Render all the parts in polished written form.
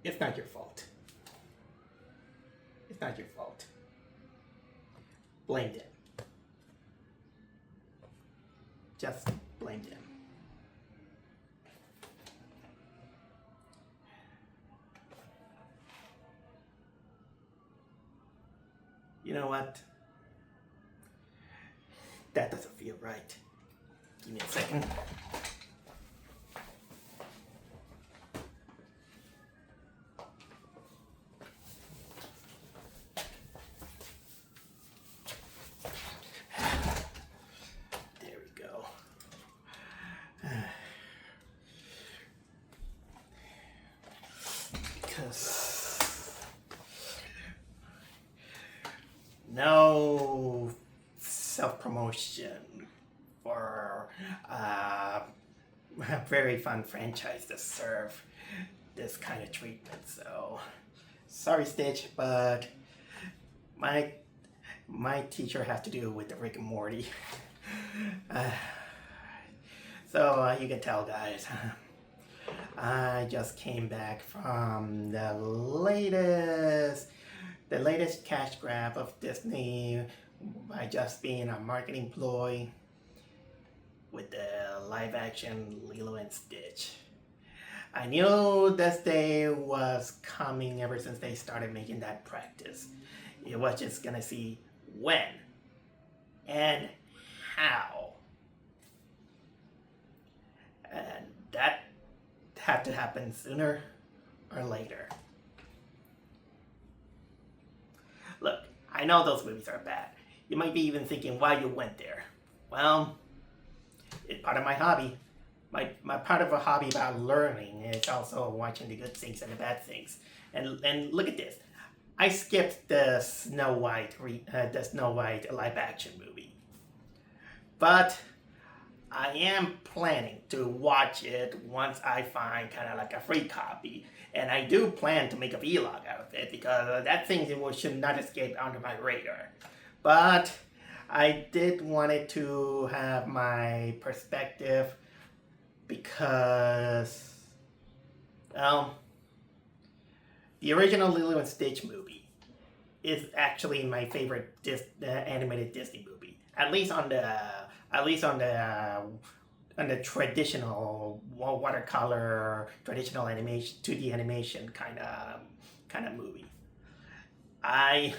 It's not your fault. It's not your fault. Blame them. Just blame them. You know what? That doesn't feel right. Give me a second. There we go. Because no self-promotion for a very fun franchise to serve this kind of treatment. So sorry, Stitch, but my teacher has to do with the Rick and Morty. So you can tell, guys. I just came back from the latest cash grab of Disney by just being a marketing ploy with the live action Lilo and Stitch. I knew this day was coming ever since they started making that practice. It was just gonna see when and how. And that had to happen sooner or later. Look, I know those movies are bad. You might be even thinking why you went there. Well, it's part of my hobby. My part of a hobby about learning is also watching the good things and the bad things. And look at this. I skipped the Snow White live action movie. But I am planning to watch it once I find kind of like a free copy. And I do plan to make a vlog out of it because that thing should not escape under my radar. But I did want it to have my perspective because, well, the original Lilo and Stitch movie is actually my favorite animated Disney movie. At least on the traditional watercolor, traditional animation, 2D animation kind of movie. I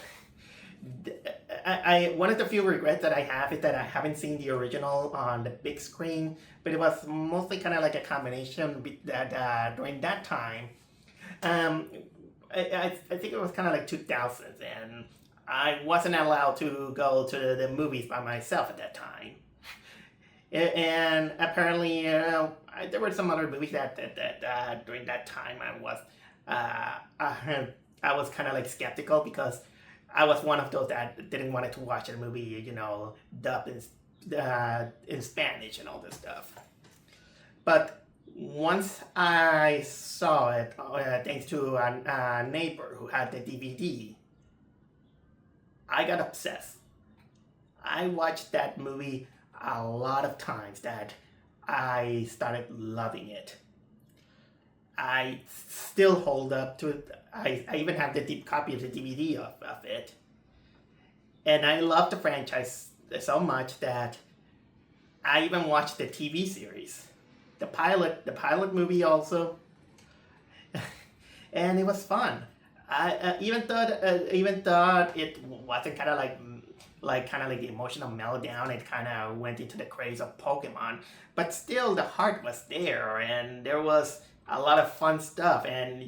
one of the few regrets that I have is that I haven't seen the original on the big screen, but it was mostly kind of like a combination that during that time, I think it was kind of like 2000s, and I wasn't allowed to go to the movies by myself at that time. And apparently, there were some other movies that during that time I was kind of like skeptical because I was one of those that didn't want to watch a movie, dubbed in Spanish and all this stuff. But once I saw it, thanks to a neighbor who had the DVD, I got obsessed. I watched that movie a lot of times that I started loving it. I still hold up to it. I even have the deep copy of the DVD of it. And I love the franchise so much that I even watched the TV series. The pilot movie also. And it was fun. I even thought it wasn't kind of like the emotional meltdown. It kind of went into the craze of Pokemon, but still the heart was there, and there was a lot of fun stuff. And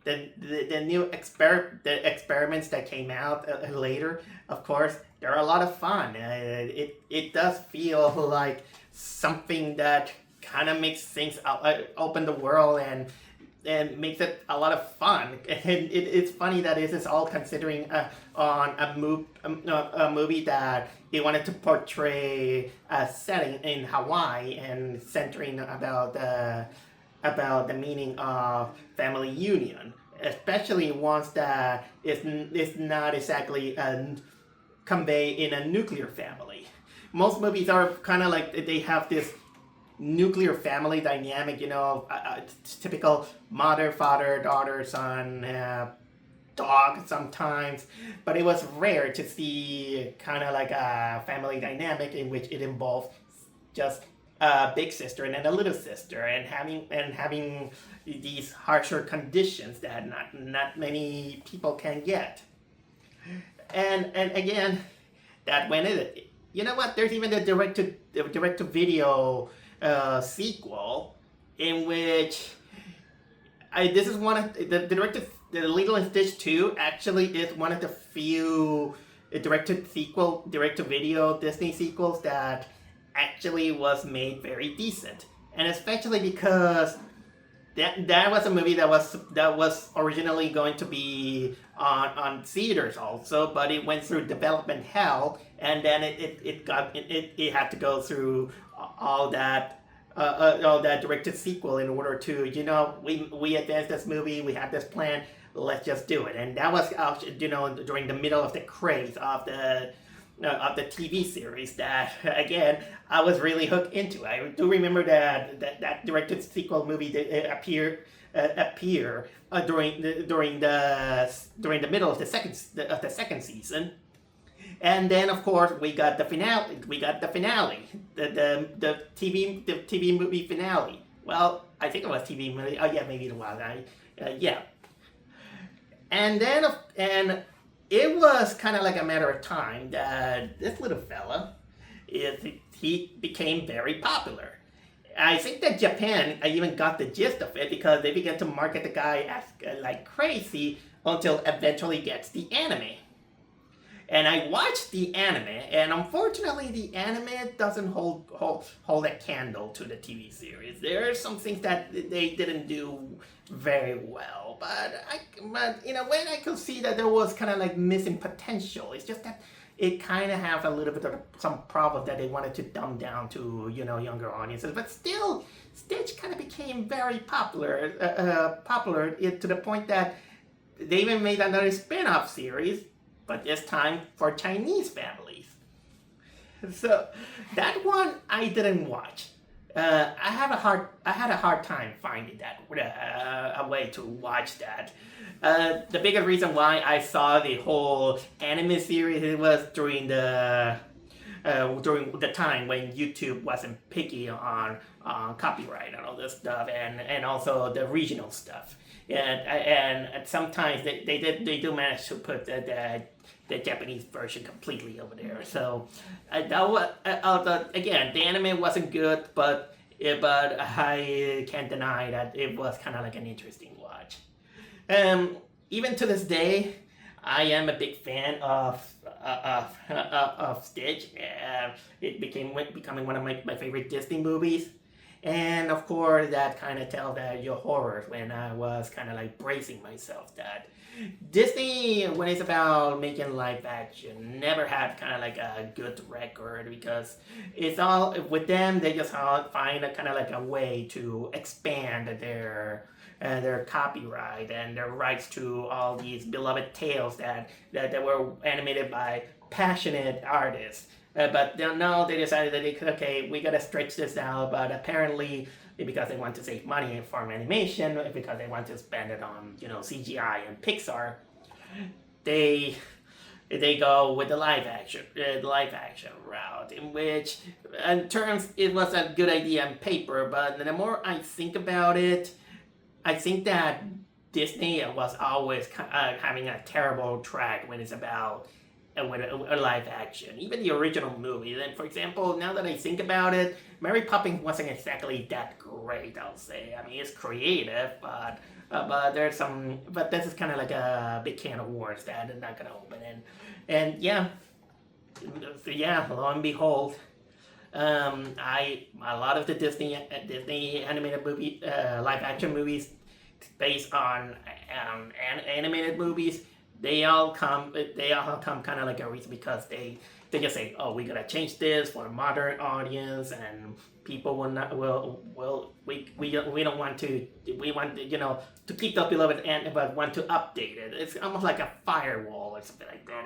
the new experiments that came out later, of course, they're a lot of fun. It does feel like something that kind of makes things open the world and makes it a lot of fun. And it's funny that this is all considering on a movie that they wanted to portray a setting in Hawaii and centering about the meaning of family union, especially ones that is not exactly conveyed in a nuclear family. Most movies are kind of like they have this nuclear family dynamic, typical mother, father, daughter, son, dog sometimes, but it was rare to see kind of like a family dynamic in which it involved just a big sister and then a little sister, and having these harsher conditions that not many people can get. And again, that went in it. You know what? There's even the direct to video sequel in which this is one of the Lilo and Stitch 2 actually is one of the few direct to video Disney sequels that actually was made very decent, and especially because that was a movie that was originally going to be on theaters also, but it went through development hell, and then it had to go through all that directed sequel in order to, we advanced this movie, we had this plan, let's just do it. And that was during the middle of the craze of the TV series that, again, I was really hooked into. I do remember that directed sequel movie that appear during the middle of the second season. And then, of course, we got the finale. The TV movie finale. Well, I think it was TV movie. Oh yeah, maybe it was. Yeah. And then, it was kind of like a matter of time that this little fella, he became very popular. I think that Japan even got the gist of it because they began to market the guy as like crazy until eventually gets the anime. And I watched the anime, and unfortunately, the anime doesn't hold a candle to the TV series. There are some things that they didn't do very well, but in a way, I could see that there was kind of like missing potential. It's just that it kind of have a little bit of some problems that they wanted to dumb down to younger audiences. But still, Stitch kind of became very popular to the point that they even made another spin-off series, but this time for Chinese families. So that one I didn't watch. I had a hard time finding that a way to watch that. The biggest reason why I saw the whole anime series was during the time when YouTube wasn't picky on copyright and all this stuff, and also the regional stuff. And sometimes they do manage to put the Japanese version completely over there. So that was again, the anime wasn't good, but I can't deny that it was kind of like an interesting watch. Even to this day, I am a big fan of Stitch. It becoming one of my favorite Disney movies. And of course, that kind of tells your horrors when I was kind of like bracing myself that Disney, when it's about making live action, never had kind of like a good record because it's all with them. They just find a kind of like a way to expand their copyright and their rights to all these beloved tales that were animated by passionate artists. But no, they decided that we gotta stretch this out. But apparently, because they want to save money for animation, because they want to spend it on CGI and Pixar, they go with the live action route. In which, in terms, it was a good idea on paper. But the more I think about it, I think that Disney was always having a terrible track when it's about a live action. Even the original movie. Then, for example, now that I think about it, Mary Poppins wasn't exactly that great, I'll say. I mean, it's creative, but there's some. But this is kind of like a big can of worms that I'm not gonna open. And yeah, lo and behold, a lot of the Disney animated movie live action movies based on animated movies. They all come kind of like a reason because they just say, oh, we gotta change this for a modern audience, and people we don't want to, we want to keep the beloved but want to update it. It's almost like a firewall or something like that,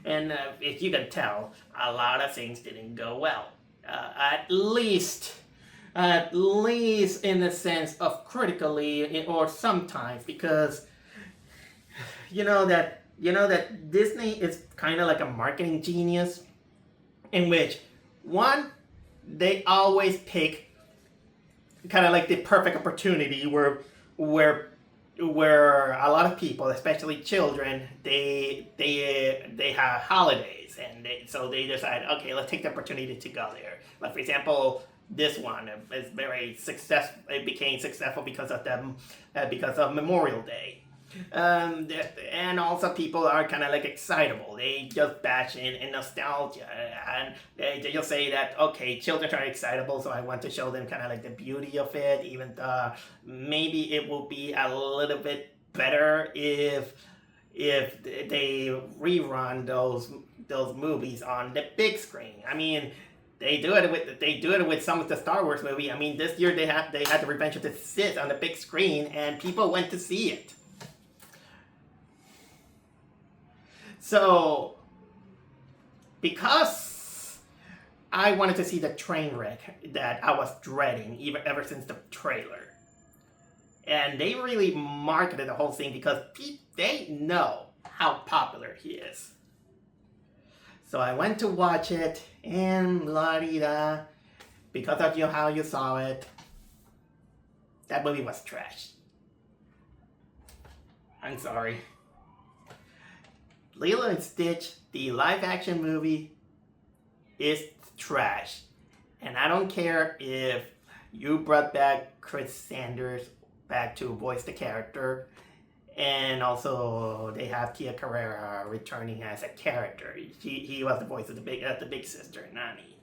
and if you can tell, a lot of things didn't go well. At least at least in the sense of critically, or sometimes, because you know that Disney is kind of like a marketing genius, in which one, they always pick kind of like the perfect opportunity where where a lot of people, especially children, they have holidays, and so they decide, okay, let's take the opportunity to go there. Like for example, this one is very successful. It became successful because of them, because of Memorial Day. And also people are kind of like excitable. They just bash in nostalgia, and they just say that, okay, children are excitable, so I want to show them kind of like the beauty of it. Even though maybe it will be a little bit better if they rerun those movies on the big screen. I mean, they do it with some of the Star Wars movie. I mean, this year they had the Revenge of the Sith on the big screen, and people went to see it. So, because I wanted to see the train wreck that I was dreading ever since the trailer, and they really marketed the whole thing because they know how popular he is. So I went to watch it, and la di da, because of how you saw it, that movie was trash. I'm sorry. Lilo and Stitch, the live action movie, is trash. And I don't care if you brought back Chris Sanders back to voice the character, and also they have Tia Carrera returning as a character. He was the voice of the big sister, Nani.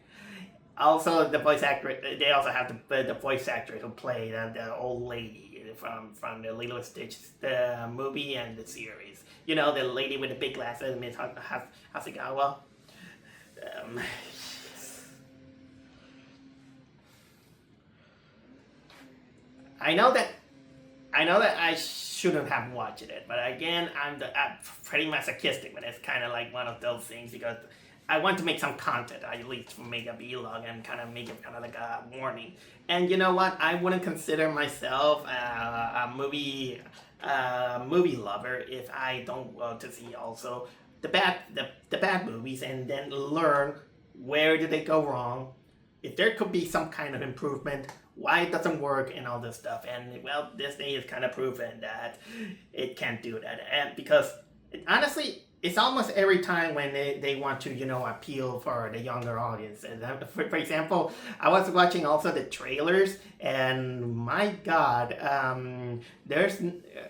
Also, the voice actor. They also have the voice actor who played the old lady from the Lilo and Stitch movie and the series. You know, the lady with the big glasses, Miss Hasegawa. I know that I shouldn't have watched it, but again, I'm pretty masochistic, but it's kind of like one of those things because I want to make some content, at least for make a vlog and kind of make it kind of like a warning. And you know what? I wouldn't consider myself a movie lover if I don't go to see also the bad movies and then learn where did they go wrong, if there could be some kind of improvement, why it doesn't work, and all this stuff. And well, Disney is kind of proven that it can't do that, and because honestly, it's almost every time when they want to, appeal for the younger audience. And for example, I was watching also the trailers, and my God, there's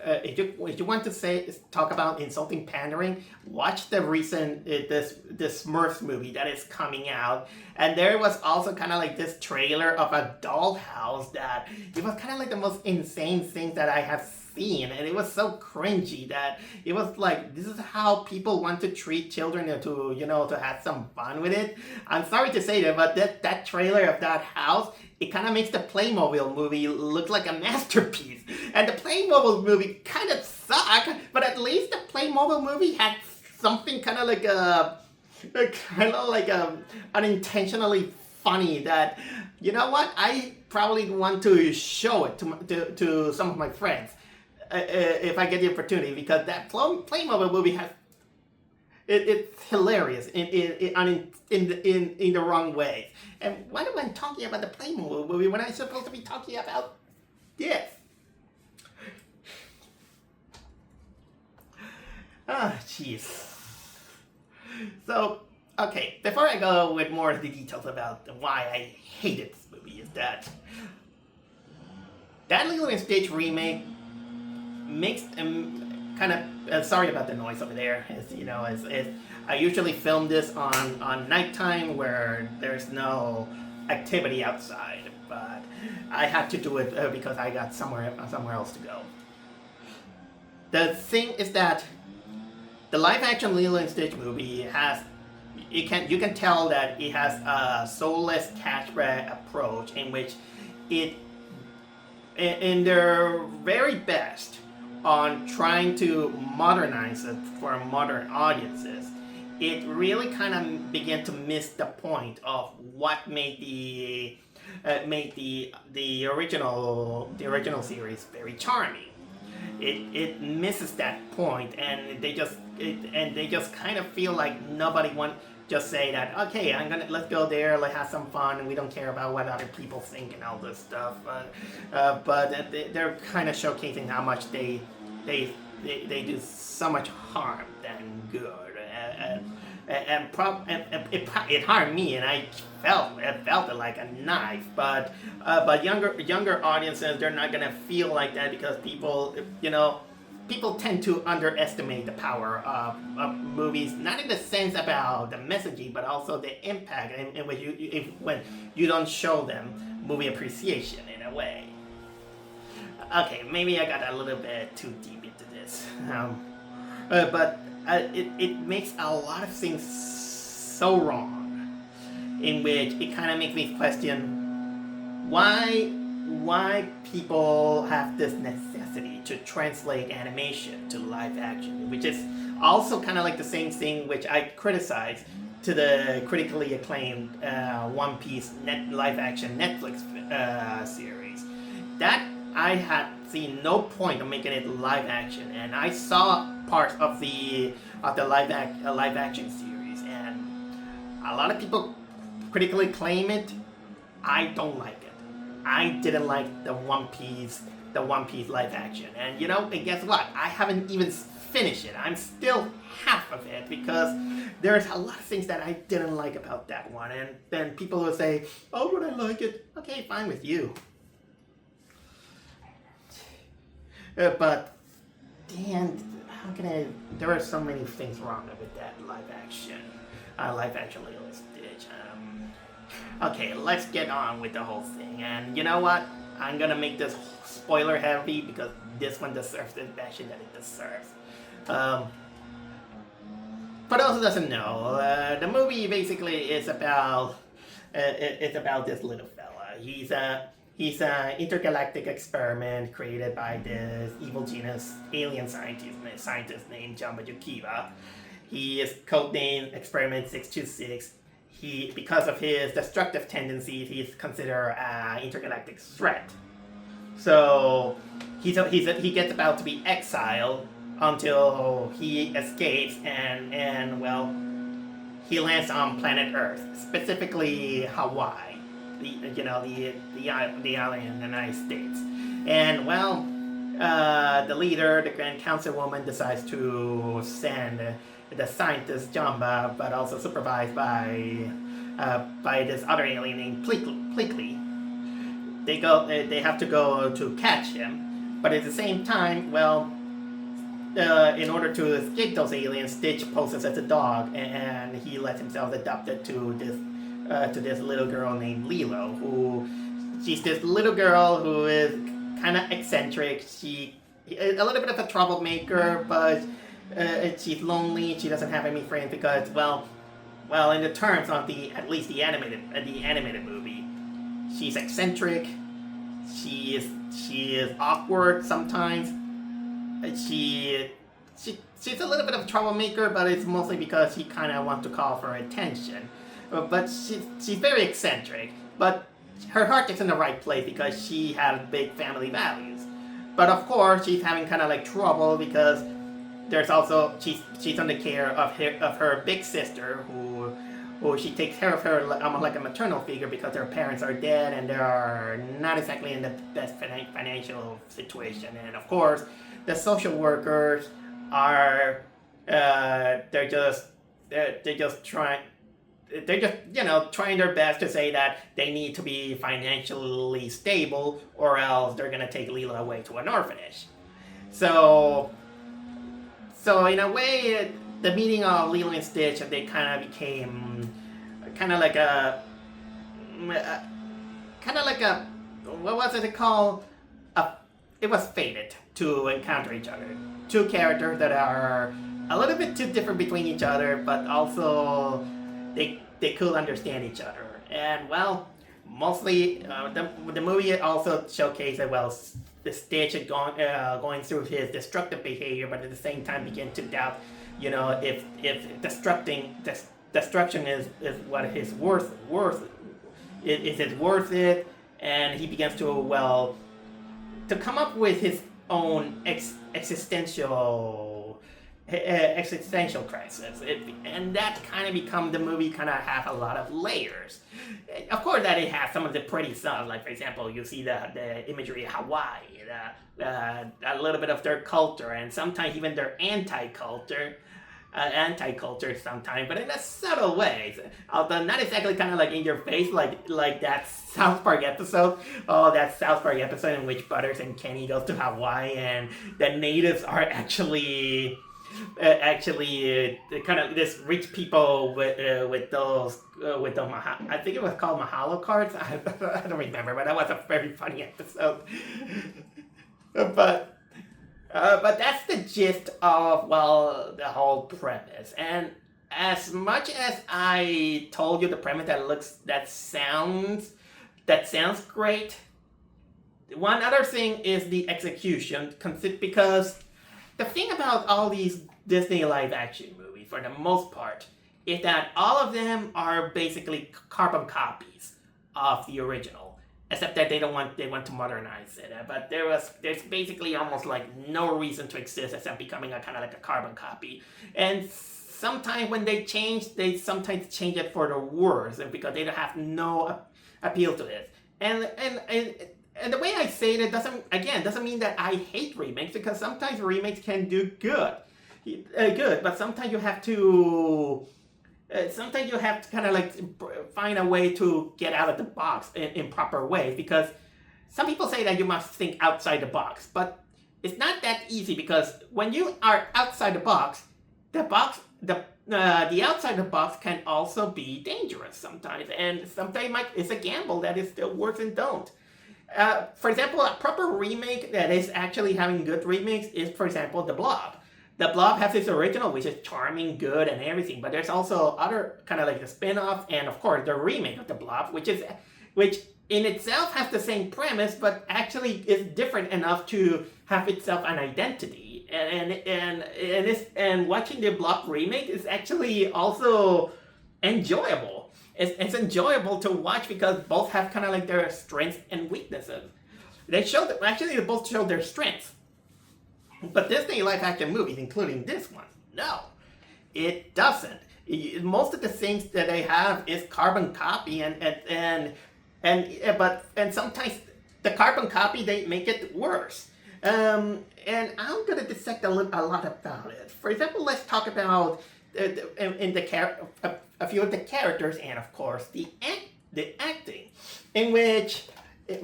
if you want to talk about insulting pandering, watch the recent this Smurfs movie that is coming out, and there was also kind of like this trailer of a dollhouse that it was kind of like the most insane thing that I have seen, and it was so cringy that it was like, this is how people want to treat children to have some fun with it. I'm sorry to say that, but that trailer of that house, it kind of makes the Playmobil movie look like a masterpiece. And the Playmobil movie kind of sucked, but at least the Playmobil movie had something kind of like unintentionally funny that, you know what, I probably want to show it to some of my friends. If I get the opportunity, because that Playmobil movie has it's hilarious in the wrong way. And why am I talking about the Playmobil movie when I'm supposed to be talking about this? Ah, jeez. So, okay, before I go with more of the details about why I hated this movie, is that Lilo and Stitch remake makes kind of sorry about the noise over there. I usually film this on nighttime where there's no activity outside, but I had to do it because I got somewhere else to go. The thing is that the live action Lilo and Stitch movie you can tell that it has a soulless cash grab approach in which it in their very best on trying to modernize it for modern audiences, it really kind of began to miss the point of what made made the original series very charming. It misses that point, and they just kind of feel like nobody want just say that, okay, let's go there, let's have some fun, and we don't care about what other people think and all this stuff. But they're kind of showcasing how much they do so much harm than good, and it harmed me, and I felt it like a knife. But younger audiences, they're not gonna feel like that, because people tend to underestimate the power of movies, not in the sense about the messaging, but also the impact in which when you don't show them movie appreciation in a way. Okay, maybe I got a little bit too deep into this, but it makes a lot of things so wrong, in which it kind of makes me question why people have this necessity to translate animation to live action, which is also kind of like the same thing which I criticize to the critically acclaimed One Piece live action Netflix series. That I had seen no point of making it live action, and I saw parts of the live action series, and a lot of people critically claim it. I don't like it. I didn't like the One Piece live action, and and guess what? I haven't even finished it. I'm still half of it, because there's a lot of things that I didn't like about that one, and then people will say, "Oh, would I like it?" Okay, fine with you. But Dan, how can I? There are so many things wrong with that live action Lilo and Stitch. Okay, let's get on with the whole thing. And you know what? I'm gonna make this spoiler heavy, because this one deserves the bashing that it deserves. For those who doesn't know, the movie basically is about this little fella. He's an intergalactic experiment created by this evil genius alien scientist named Jamba Jukiva. He is codenamed Experiment 626. Because of his destructive tendencies, he's considered an intergalactic threat. So he gets about to be exiled until he escapes, and well, he lands on planet Earth, specifically Hawaii, the island in the United States. And well, the leader, the Grand Councilwoman, decides to send the scientist Jamba, but also supervised by this other alien named Pleakley. They have to go to catch him, but at the same time, well, in order to escape those aliens, Stitch poses as a dog, and he lets himself adopted to this little girl named Lilo, she's this little girl who is kind of eccentric. She a little bit of a troublemaker, but she's lonely. She doesn't have any friends because, well, in the terms of at least the animated movie, she's eccentric. She is awkward sometimes. She's a little bit of a troublemaker, but it's mostly because she kind of wants to call for attention. But she's very eccentric. But her heart is in the right place because she has big family values. But of course, she's having kind of like trouble because there's also she's under care of her big sister who she takes care of her almost like a maternal figure because her parents are dead and they are not exactly in the best financial situation. And of course, the social workers are they're just trying their best to say that they need to be financially stable or else they're gonna take Lilo away to an orphanage. So in a way, the meeting of Lilo and Stitch, they kind of became like a what was it called? It was fated to encounter each other. Two characters that are a little bit too different between each other, but also they could understand each other. And well, mostly the movie also showcased that the Stitch is going through his destructive behavior, but at the same time begin to doubt, if destruction is what his worth is it worth it? And he begins to come up with his own existential crisis, and that kind of become the movie kind of have a lot of layers. Of course, that it has some of the pretty stuff, like for example, you see the imagery of Hawaii, a little bit of their culture, and sometimes even their anti-culture sometimes, but in a subtle way. Although not exactly kind of like in your face, like that South Park episode. Oh, that South Park episode in which Butters and Kenny goes to Hawaii, and the natives are actually kind of this rich people with those I think it was called Mahalo cards. I don't remember, but that was a very funny episode. but that's the gist of the whole premise. And as much as I told you the premise that sounds great, one other thing is the execution, because the thing about all these Disney live action movies, for the most part, is that all of them are basically carbon copies of the original, except that they want to modernize it. But there's basically almost like no reason to exist except becoming a kind of like a carbon copy. And sometimes when they sometimes change it for the worse, because they have no appeal to it. And the way I say it doesn't mean that I hate remakes, because sometimes remakes can do good, but sometimes you have to kind of like find a way to get out of the box in proper ways, because some people say that you must think outside the box, but it's not that easy, because when you are outside the box, the outside the box can also be dangerous sometimes, and sometimes it's a gamble that is still works and don't. For example, a proper remake that is actually having good remakes is, for example, The Blob. The Blob has its original, which is charming, good, and everything, but there's also other kind of like the spin-off, and of course the remake of The Blob, which in itself has the same premise, but actually is different enough to have itself an identity. And watching the Blob remake is actually also enjoyable. It's enjoyable to watch, because both have kind of like their strengths and weaknesses. They both show their strengths. But Disney live action movies, including this one, no, it doesn't. Most of the things that they have is carbon copy, and sometimes the carbon copy, they make it worse. And I'm gonna dissect a lot about it. For example, let's talk about a few of the characters, and of course the acting, in which,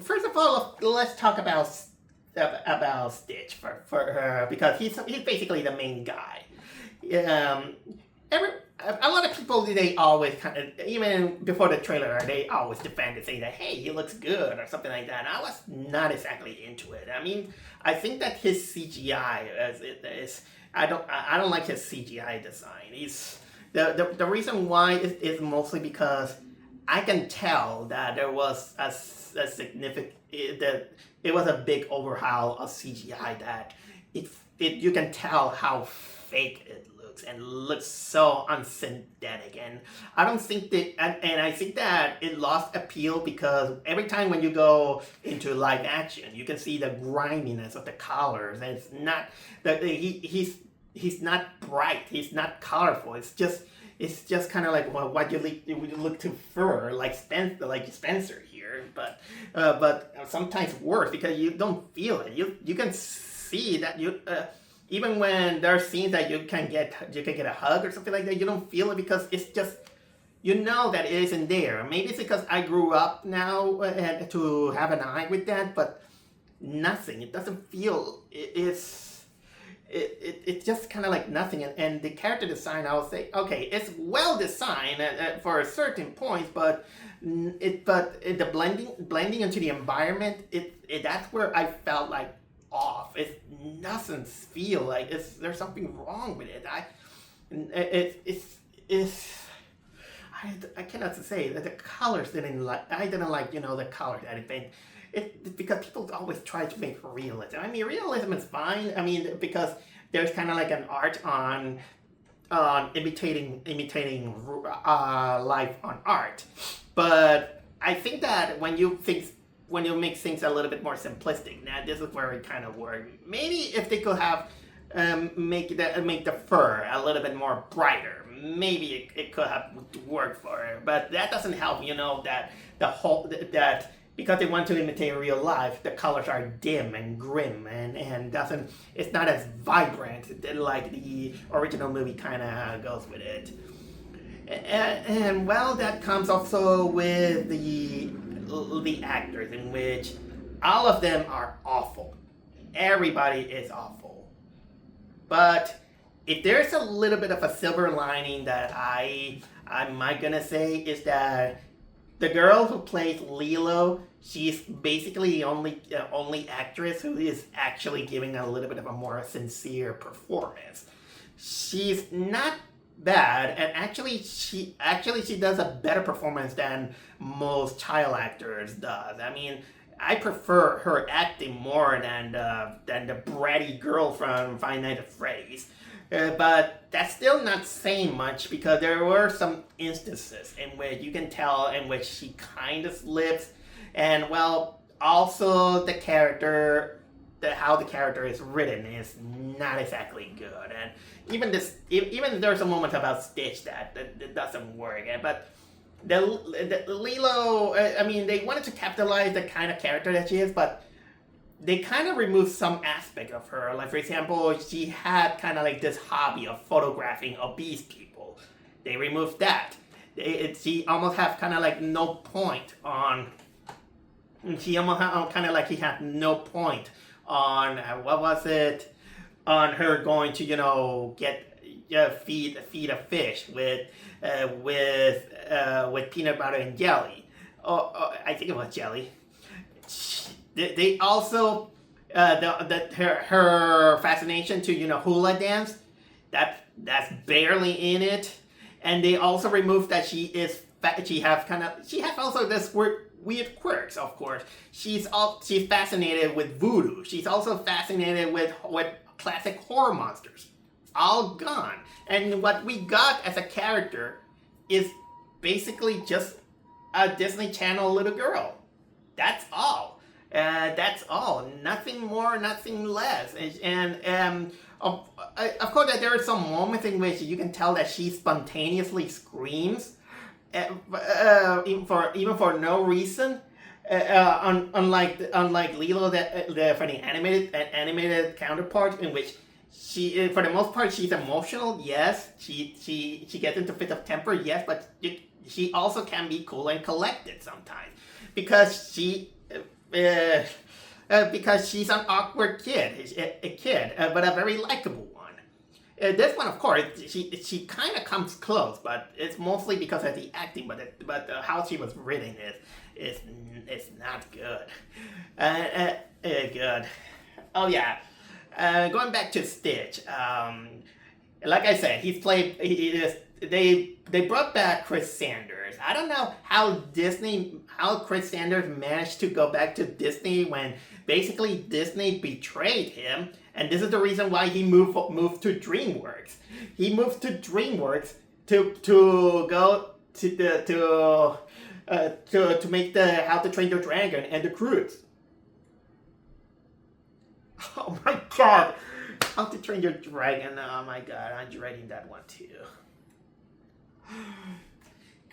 first of all, let's talk about Stitch for her, because he's basically the main guy. A lot of people, they always kind of, even before the trailer, they always defend it, saying that, hey, he looks good or something like that. And I was not exactly into it. I mean, I think that his CGI is I don't like his CGI design. The reason why is mostly because I can tell that there was a significant, that it was a big overhaul of CGI, that you can tell how fake it looks, and looks so unsynthetic. And I don't think that, and I think that it lost appeal, because every time when you go into live action, you can see the griminess of the colors, and it's not that he's not bright, he's not colorful. It's just kind of like, well, what you look to fur, like Spencer here, but sometimes worse, because you don't feel it. You can see that even when there are scenes that you can get a hug or something like that, you don't feel it, because it's just, that it isn't there. Maybe it's because I grew up now to have an eye with that, but nothing. It doesn't feel. It's just kind of like nothing. And the character design, I would say, okay, it's well designed for a certain point, but the blending into the environment, that's where I felt like off. It doesn't feel like there's something wrong with it. I cannot say that the colors I didn't like the colors that it painted. Because people always try to make realism. I mean, realism is fine. I mean, because there's kind of like an art on imitating life on art. But I think that when you make things a little bit more simplistic, now this is where it kind of works. Maybe if they could have make the fur a little bit more brighter, maybe it could have worked for it. But that doesn't help. That that because they want to imitate real life, the colors are dim and grim and doesn't. It's not as vibrant like the original movie kind of goes with it. And well, that comes also with the actors, in which all of them are awful. Everybody is awful. But if there's a little bit of a silver lining that I'm gonna say is that the girl who plays Lilo, she's basically the only actress who is actually giving a little bit of a more sincere performance. She's not bad, and actually she does a better performance than most child actors does. I mean, I prefer her acting more than the bratty girl from Five Nights at Freddy's. But that's still not saying much, because there were some instances in which you can tell in which she kind of slips, and well, also the character, how the character is written is not exactly good, and even there's a moment about Stitch that doesn't work, but the Lilo, I mean, they wanted to capitalize the kind of character that she is, but they kind of removed some aspect of her. Like, for example, she had kind of like this hobby of photographing obese people. They removed that. She almost have kind of like no point on. She almost kind of like he had no point on what was it? On her going to feed a fish with peanut butter and jelly. I think it was jelly. They also her fascination to hula dance, that's barely in it, and they also removed that she has also this weird quirks. Of course, she's fascinated with voodoo. She's also fascinated with classic horror monsters. All gone, and what we got as a character is basically just a Disney Channel little girl. That's all. That's all. Nothing more, nothing less. And of course, there are some moments in which you can tell that she spontaneously screams, even for no reason. Unlike Lilo, for the animated counterpart, in which she, for the most part, she's emotional. Yes, she gets into fits of temper. Yes, but she also can be cool and collected sometimes, because she's an awkward kid, but a very likable one. This one, of course, she kind of comes close, but it's mostly because of the acting. But how she was written is not good. Good. Oh yeah. Going back to Stitch. Like I said, they brought back Chris Sanders. I don't know how Chris Sanders managed to go back to Disney when basically Disney betrayed him, and this is the reason why he moved to DreamWorks. He moved to DreamWorks to go to make the How to Train Your Dragon and the Cruise. Oh my god! How to Train Your Dragon. Oh my god, I'm dreading that one too.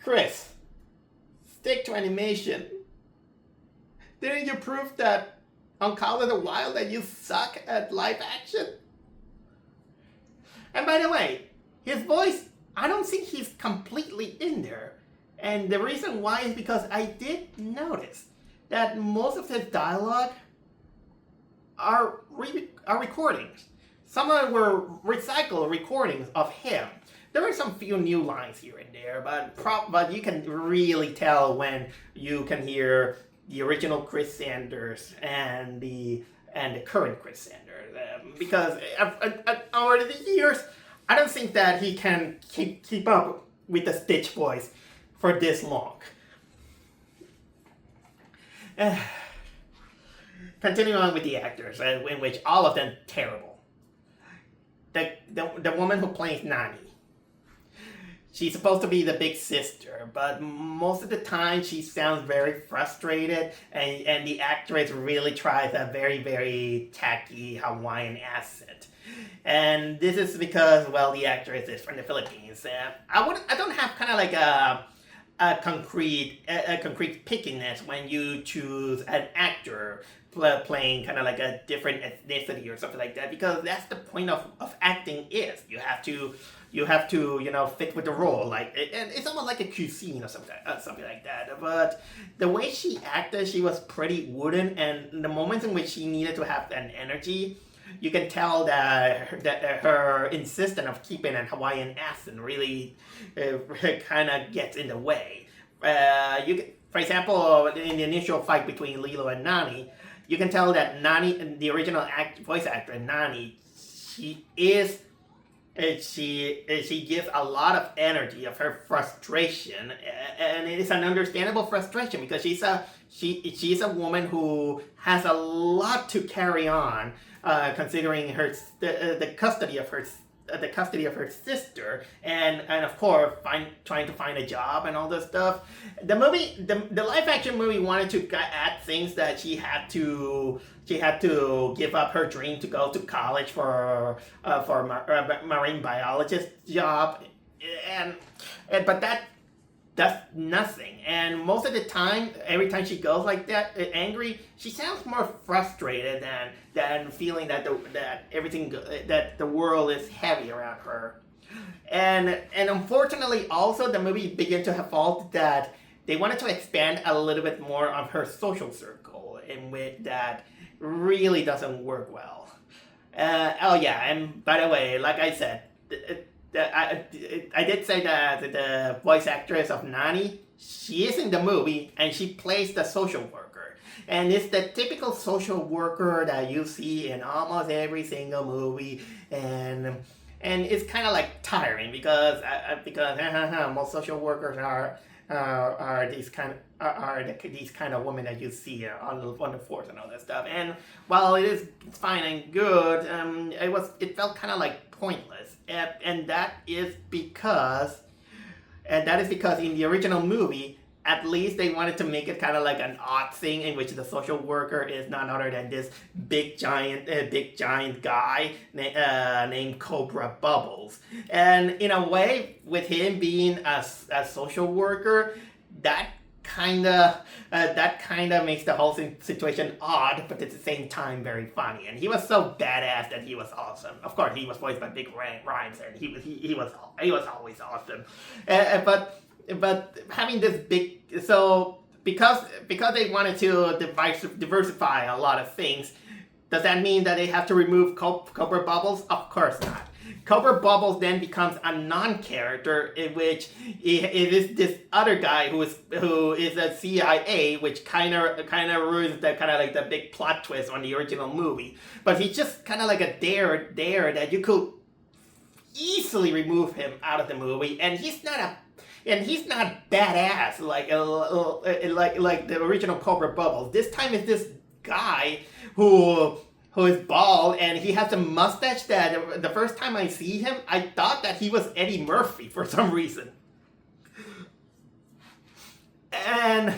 Chris, stick to animation. Didn't you prove that on Call of the Wild that you suck at live action? And by the way, his voice, I don't think he's completely in there. And the reason why is because I did notice that most of his dialogue are recordings. Some of them were recycled recordings of him. There were some few new lines here and there, but you can really tell when you can hear the original Chris Sanders and the current Chris Sanders, because over the years, I don't think that he can keep up with the Stitch voice for this long. Continuing on with the actors, in which all of them terrible. The woman who plays Nani. she's supposed to be the big sister, but most of the time she sounds very frustrated, and the actress really tries a very, very tacky Hawaiian accent. And this is because, well, the actress is from the Philippines. I don't have kind of like a concrete pickiness when you choose an actor playing kind of like a different ethnicity or something like that, because that's the point of acting is you have to fit with the role, like and it's almost like a cuisine or something like that. But the way she acted, she was pretty wooden, and the moments in which she needed to have an energy, you can tell that her insistence of keeping a Hawaiian accent really kind of gets in the way. For example, in the initial fight between Lilo and Nani, you can tell that Nani, the original voice actor Nani, she gives a lot of energy of her frustration, and it is an understandable frustration because she's a woman who has a lot to carry on, considering the custody of her sister, and of course trying to find a job and all this stuff. The live action movie wanted to add things that she had to give up her dream to go to college for a marine biologist job, but that's nothing. And most of the time, every time she goes like that, angry, she sounds more frustrated than feeling that the world is heavy around her. And unfortunately, also the movie began to have fault that they wanted to expand a little bit more of her social circle, in which that really doesn't work well. Oh yeah, and by the way, like I said, I did say that the voice actress of Nani, she is in the movie and she plays the social worker. And it's the typical social worker that you see in almost every single movie, and it's kind of like tiring because most social workers are these kind of women that you see on the force and all that stuff. And while it is fine and good, it felt kind of like pointless, and that is because in the original movie, at least they wanted to make it kind of like an odd thing in which the social worker is none other than this big giant guy named Cobra Bubbles. And in a way, with him being a social worker, that kind of makes the whole situation odd, but at the same time very funny. And he was so badass that he was awesome. Of course, he was voiced by Big Rhymes, and he was always awesome. But having this big, so because they wanted to diversify a lot of things, does that mean that they have to remove Cobra Bubbles? Of course not. Cobra Bubbles then becomes a non-character, in which it is this other guy who is a CIA, which kind of ruins the big plot twist on the original movie. But he's just kind of like a dare that you could easily remove him out of the movie, and he's not badass like the original Cobra Bubbles. This time it's this guy who is bald, and he has a mustache that the first time I see him, I thought that he was Eddie Murphy for some reason. And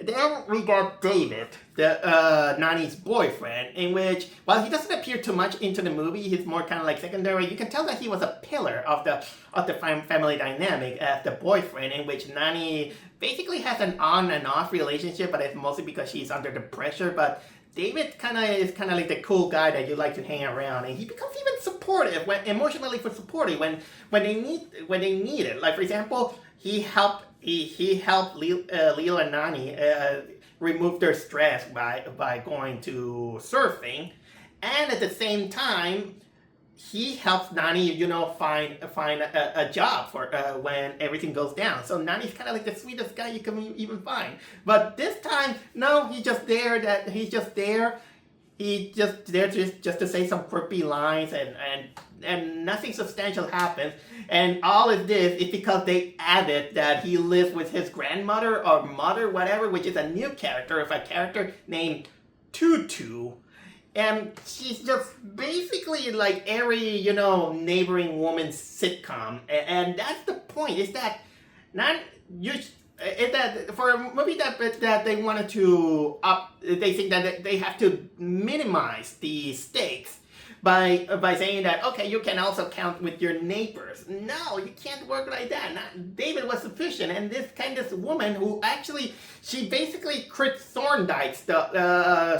then we got David, Nani's boyfriend, in which, while he doesn't appear too much into the movie, he's more kind of like secondary. You can tell that he was a pillar of the family dynamic as the boyfriend, in which Nani basically has an on and off relationship, but it's mostly because she's under the pressure. But David is kind of like the cool guy that you like to hang around, and he becomes even supportive, emotionally supportive when they need it. Like, for example, he helped Lilo and Nani remove their stress by going to surfing, and at the same time, he helps Nani, find a job for when everything goes down. So Nani's kind of like the sweetest guy you can even find. But this time, no, he's just there just to say some quippy lines, and nothing substantial happens. And all of this is because they added that he lives with his grandmother or mother, whatever, which is a new character, a character named Tutu. And she's just basically like every, you know, neighboring woman's sitcom. And that's the point, is that not you. Is that for a movie that they wanted to they think that they have to minimize the stakes by saying that, okay, you can also count with your neighbors. No, you can't work like that. David was sufficient, and this woman who actually, she basically Thorndike's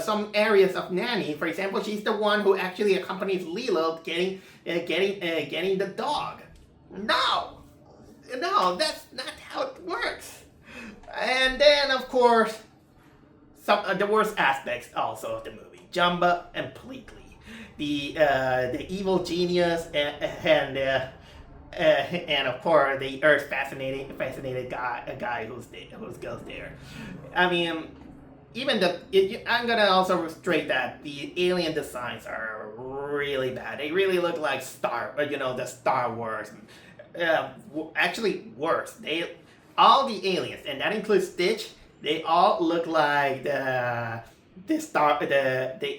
some areas of Nanny. For example, she's the one who actually accompanies Lilo getting the dog. No, that's not how it works. And then, of course, some the worst aspects also of the movie: Jumba and Pleakley. The evil genius and of course the Earth fascinated guy who's goes there. I mean, I'm gonna also straight that the alien designs are really bad. They really look like the Star Wars. Actually, worse. All the aliens, and that includes Stitch. They all look like the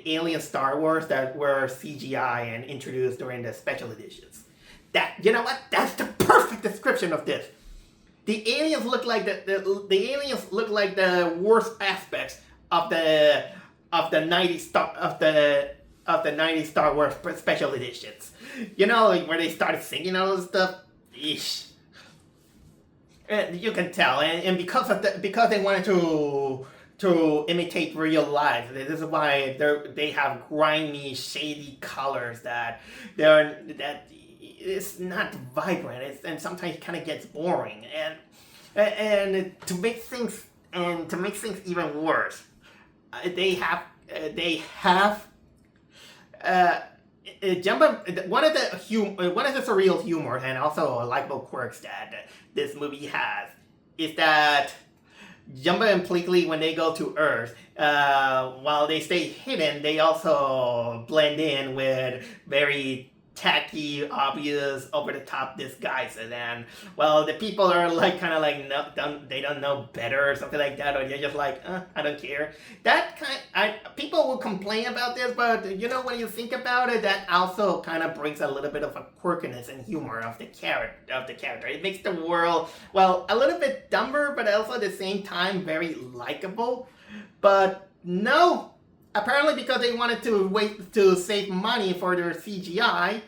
alien Star Wars that were CGI and introduced during the special editions. You know what? That's the perfect description of this. The aliens look like the aliens look like the worst aspects of the 90s Star Wars special editions. You know, like where they started singing all this stuff. Eesh. You can tell, and because they wanted to imitate real life. This is why they have grimy, shady colors that it's not vibrant. And sometimes it kind of gets boring. And to make things even worse, they have Jumbo. One of the surreal humor and also likable quirks that this movie has is that Jumbo and Pleakley, when they go to Earth, while they stay hidden, they also blend in with very tacky, obvious, over-the-top disguises. And, well, the people are like, kind of like, they don't know better or something like that, or they're just like, I don't care. People will complain about this, but, you know, when you think about it, that also kind of brings a little bit of a quirkiness and humor of the character. It makes the world, well, a little bit dumber, but also at the same time very likable. But no, apparently because they wanted to save money for their CGI,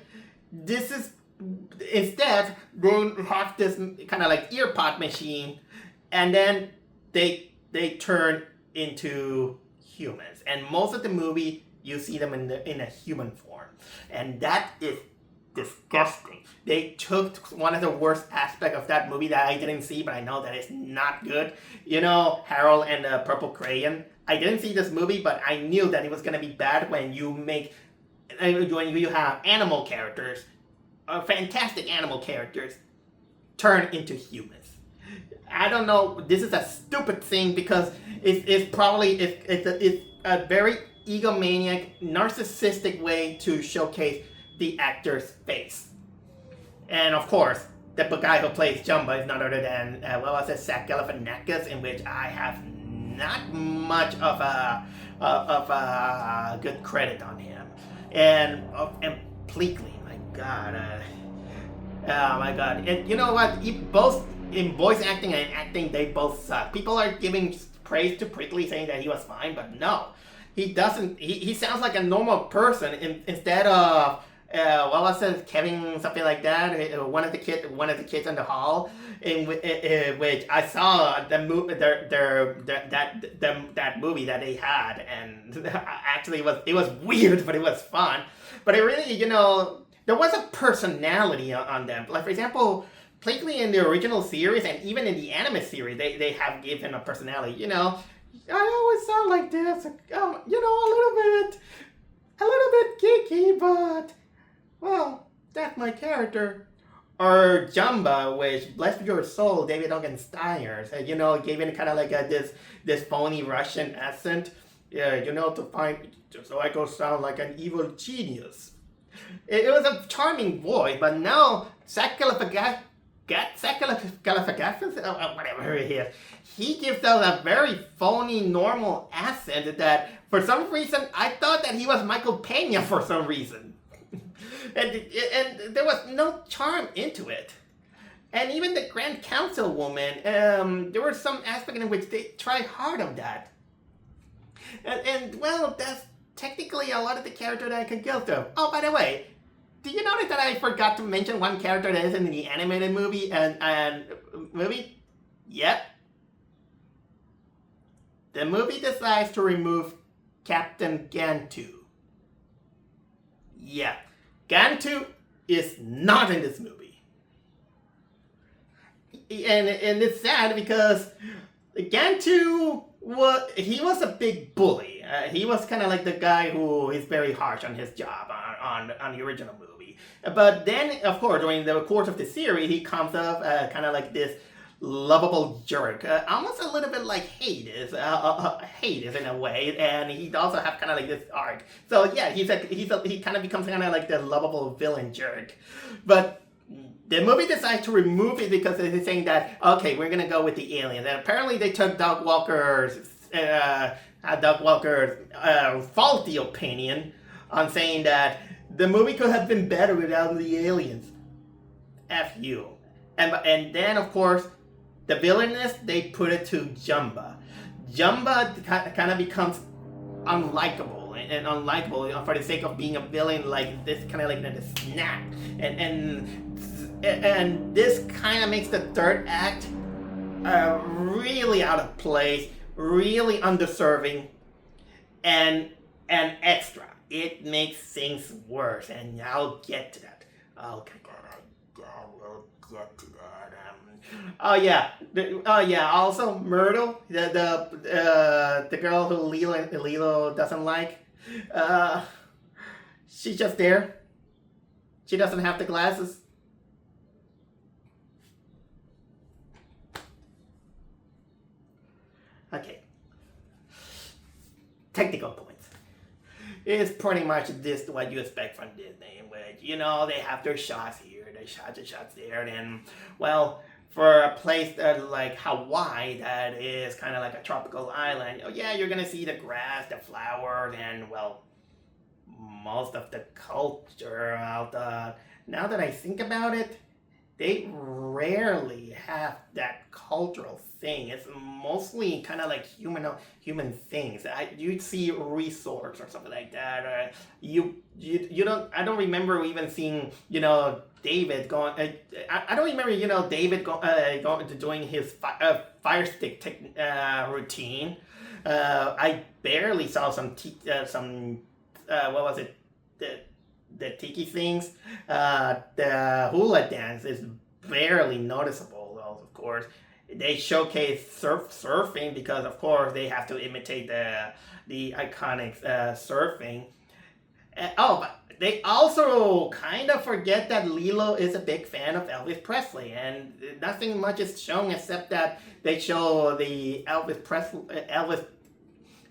instead they have this kind of like ear pod machine, and then they turn into humans. And most of the movie you see them in a human form, and that is disgusting. They took one of the worst aspects of that movie that I didn't see, but I know that it's not good. You know, Harold and the Purple Crayon. I didn't see this movie, but I knew that it was gonna be bad when you have animal characters, fantastic animal characters, turn into humans. I don't know. This is a stupid thing because it's a very egomaniac, narcissistic way to showcase the actor's face. And of course, the guy who plays Jumbo is none other than Zach Galifianakis, in which I have not much of a good credit on him. And Pleakley, my God, oh my God. And you know what? Both in voice acting and acting, they both suck. People are giving praise to Pleakley, saying that he was fine, but no, he doesn't. He sounds like a normal person instead of. Kevin, something like that. One of the kids in the hall, in which I saw that movie that they had, and actually it was weird, but it was fun. But it really, you know, there was a personality on them. Like for example, Pleakley in the original series and even in the anime series, they have given a personality. You know, I always sound like this. You know, a little bit geeky, but. Well, that's my character. Or Jumba, which, bless your soul, David Duncan Steyer, you know, gave it kind of like this phony Russian accent. Yeah, you know, so I go sound like an evil genius. It was a charming voice, but now Zach Galifianakis, whatever he is, he gives out a very phony, normal accent that For some reason, I thought that he was Michael Pena for some reason. and there was no charm into it. And even the Grand Council woman, there was some aspect in which they tried hard on that. And well, that's technically a lot of the character that I could go through. Oh, by the way, did you notice that I forgot to mention one character that is in the animated movie and movie? Yep. The movie decides to remove Captain Gantu. Yeah, Gantu is not in this movie. And it's sad because Gantu was a big bully. He was kind of like the guy who is very harsh on his job on the original movie. But then, of course, during the course of the series, he comes up kind of like this lovable jerk, almost a little bit like Hades in a way, and he also have kind of like this arc. So yeah, he kind of becomes kind of like the lovable villain jerk, but the movie decides to remove it because they're saying that, okay, we're gonna go with the aliens, and apparently they took Doug Walker's faulty opinion on saying that the movie could have been better without the aliens. F you. And then of course the villainess, they put it to Jumba. Jumba kind of becomes unlikable and unlikable for the sake of being a villain like this, kind of like the snap. And this kind of makes the third act really out of place, really undeserving, and extra. It makes things worse, and I'll get to that. Okay, I will get to that. Also Myrtle, the girl who Lilo doesn't like. She's just there. She doesn't have the glasses. Okay. Technical points. It's pretty much this what you expect from Disney, in which, they have their shots here, their shots there, and, well, for a place like Hawaii that is kind of like a tropical island, you're going to see the grass, the flowers, and, well, most of the culture out now that I think about it, they rarely have that cultural thing. It's mostly kind of like human things. You'd see resorts or something like that. Or you don't. I don't remember even seeing David going. I don't remember David going to doing his fire stick routine. I barely saw some what was it, the tiki things. The hula dance is barely noticeable, though, of course. They showcase surfing because, of course, they have to imitate the iconic surfing. But they also kind of forget that Lilo is a big fan of Elvis Presley, and nothing much is shown except that they show the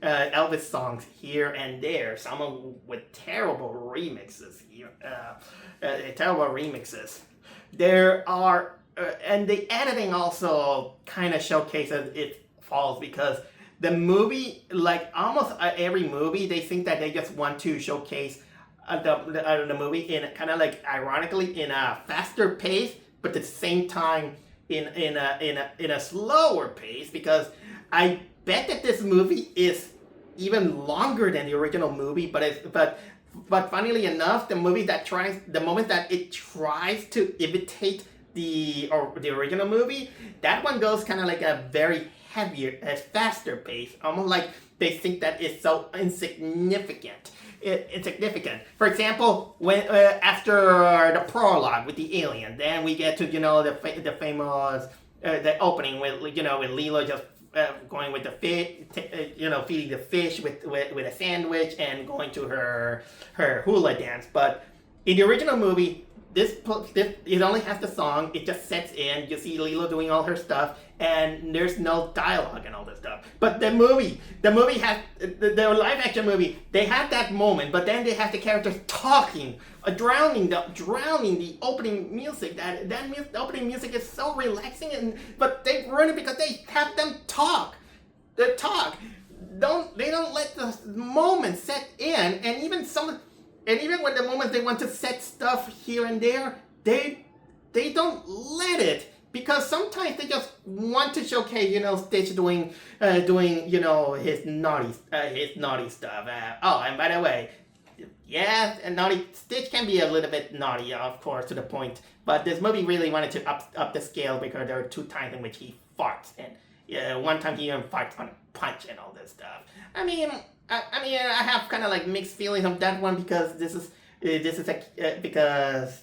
Elvis songs here and there, some with terrible remixes. There are, and the editing also kind of showcases its faults because the movie, like almost every movie, they think that they just want to showcase the movie in kind of like ironically in a faster pace, but at the same time in a slower pace, because I bet that this movie is even longer than the original movie, but funnily enough, the moment that it tries to imitate the original movie, that one goes kind of like a very heavier, faster pace, almost like they think that it's so insignificant. Insignificant. For example, when after the prologue with the alien, then we get to the famous the opening with with Lilo just going with the fish, feeding the fish with a sandwich and going to her hula dance. But in the original movie, this it only has the song. It just sets in. You see Lilo doing all her stuff, and there's no dialogue and all this stuff. But the movie has the live action movie. They had that moment, but then they have the characters talking, drowning the opening music. The opening music is so relaxing, but they ruin it because they have them talk. They talk. don't let the moment set in, and even when the moment they want to set stuff here and there, they don't let it, because sometimes they just want to showcase, Stitch doing his naughty stuff. And by the way, yeah, and naughty Stitch can be a little bit naughty, of course, to the point. But this movie really wanted to up the scale, because there are 2 times in which he farts, and one time he even farts on a punch and all this stuff. I mean, I have kind of like mixed feelings on that one, because because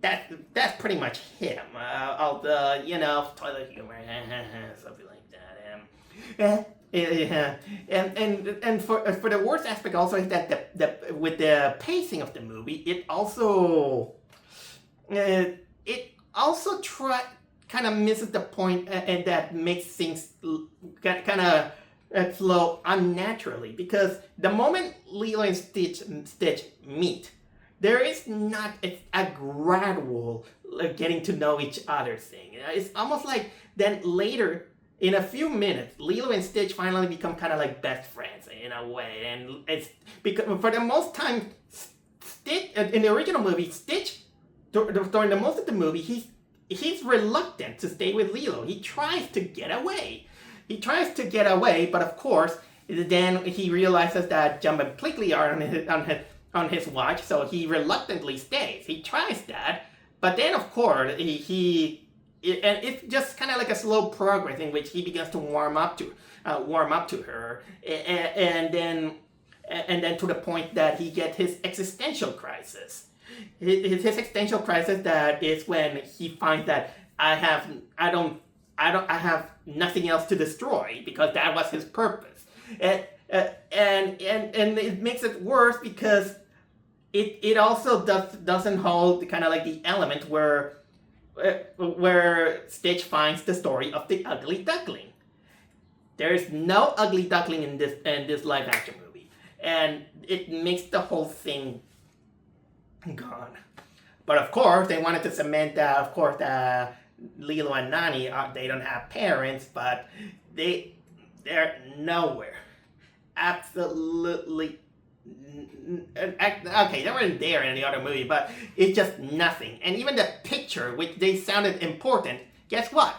that's pretty much him. All the toilet humor, something like that. And for the worst aspect also is that the with the pacing of the movie, it also kind of misses the point, and that makes things kind of flow unnaturally, because the moment Lilo and Stitch meet, there is not a gradual getting to know each other thing. It's almost like then later, in a few minutes, Lilo and Stitch finally become kind of like best friends in a way. And it's because for the most time, Stitch, in the original movie, Stitch, during the most of the movie, he's reluctant to stay with Lilo. He tries to get away. But of course, then he realizes that Jumbo and Plickly are on his watch, so he reluctantly stays. He tries that, but then of course and it's just kind of like a slow progress in which he begins to warm up to her, and then to the point that he gets his existential crisis. His existential crisis, that is when he finds that I have nothing else to destroy, because that was his purpose, and it makes it worse because it also doesn't hold kind of like the element where Stitch finds the story of the ugly duckling. There is no ugly duckling in this live action movie, and it makes the whole thing gone. But of course, they wanted to cement that. Of course, Lilo and Nani they don't have parents, but they're nowhere. Absolutely. Okay, they weren't there in the other movie, but it's just nothing. And even the picture, which they sounded important, guess what?